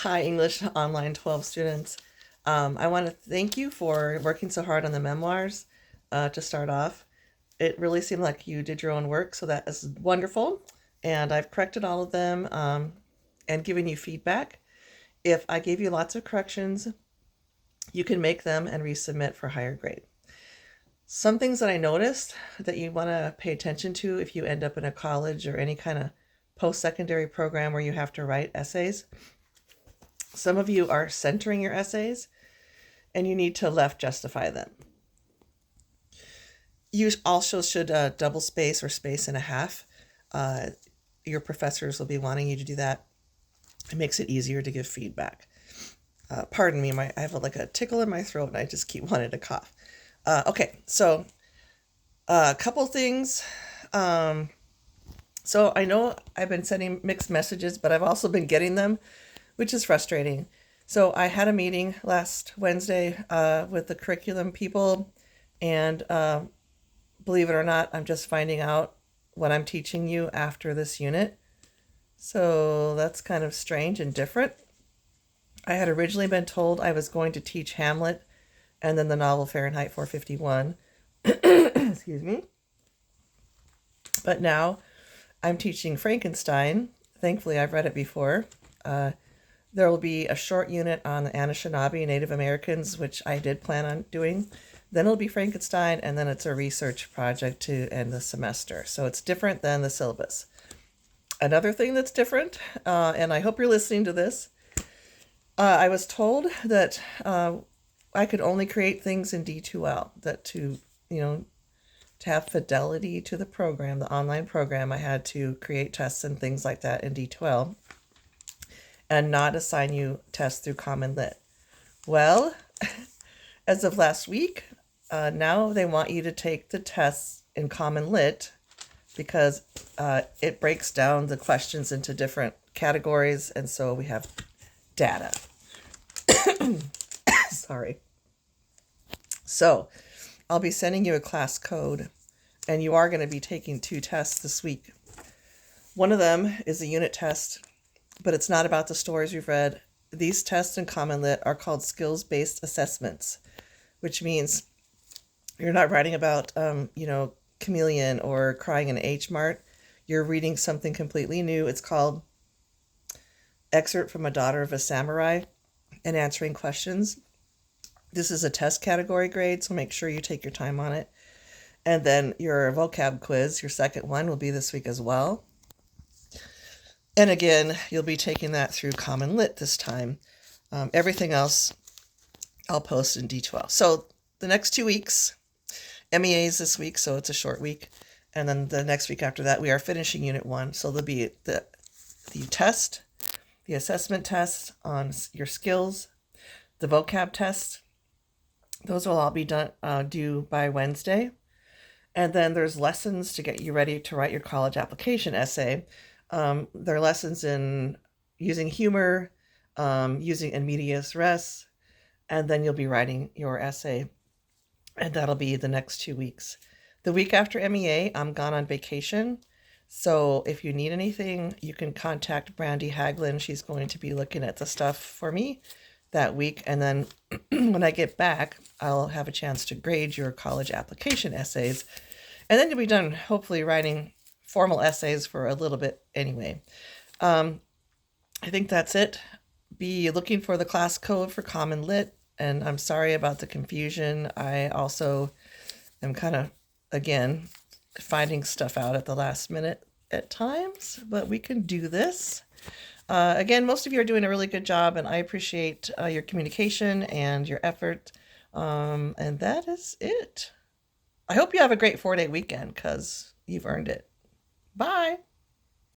Hi, English Online 12 students. I want to thank you for working so hard on the memoirs to start off. It really seemed like you did your own work, so that is wonderful. And I've corrected all of them and given you feedback. If I gave you lots of corrections, you can make them and resubmit for higher grade. Some things that I noticed that you want to pay attention to if you end up in a college or any kind of post-secondary program where you have to write essays. Some of you are centering your essays and you need to left justify them. You also should double space or space and a half. Your professors will be wanting you to do that. It makes it easier to give feedback. Pardon me, I have like a tickle in my throat and I just keep wanting to cough. Okay, so a couple things. So I know I've been sending mixed messages, but I've also been getting them, which is frustrating. So I had a meeting last Wednesday with the curriculum people, and believe it or not, I'm just finding out what I'm teaching you after this unit. So that's kind of strange and different. I had originally been told I was going to teach Hamlet and then the novel Fahrenheit 451. Excuse me. But now I'm teaching Frankenstein. Thankfully, I've read it before. There will be a short unit on the Anishinaabe Native Americans, which I did plan on doing. Then it'll be Frankenstein, and then it's a research project to end the semester. So it's different than the syllabus. Another thing that's different, and I hope you're listening to this, I was told that I could only create things in D2L, that to have fidelity to the program, the online program, I had to create tests and things like that in D2L and not assign you tests through Common Lit. Well, as of last week, now they want you to take the tests in Common Lit because it breaks down the questions into different categories, and so we have data. Sorry. So I'll be sending you a class code, and you are going to be taking 2 tests this week. One of them is a unit test, but it's not about the stories you've read. These tests in Common Lit are called skills-based assessments, which means you're not writing about, Chameleon or Crying in H Mart. You're reading something completely new. It's called Excerpt from a Daughter of a Samurai and Answering Questions. This is a test category grade, so make sure you take your time on it. And then your vocab quiz, your second one, will be this week as well. And again, you'll be taking that through Common Lit this time. Everything else I'll post in D12. So the next 2 weeks, MEA is this week, so it's a short week. And then the next week after that, we are finishing Unit 1. So there'll be the test, the assessment test on your skills, the vocab test. Those will all be due by Wednesday. And then there's lessons to get you ready to write your college application essay. There are lessons in using humor, using in medias res, and then you'll be writing your essay, and that'll be the next 2 weeks. The week after MEA, I'm gone on vacation, so if you need anything, you can contact Brandy Haglin. She's going to be looking at the stuff for me that week, and then when I get back, I'll have a chance to grade your college application essays, and then you'll be done hopefully writing formal essays for a little bit anyway. I think that's it. Be looking for the class code for Common Lit, and I'm sorry about the confusion. I also am kind of, again, finding stuff out at the last minute at times, but we can do this. Again, most of you are doing a really good job, and I appreciate your communication and your effort. And that is it. I hope you have a great 4-day weekend because you've earned it. Bye.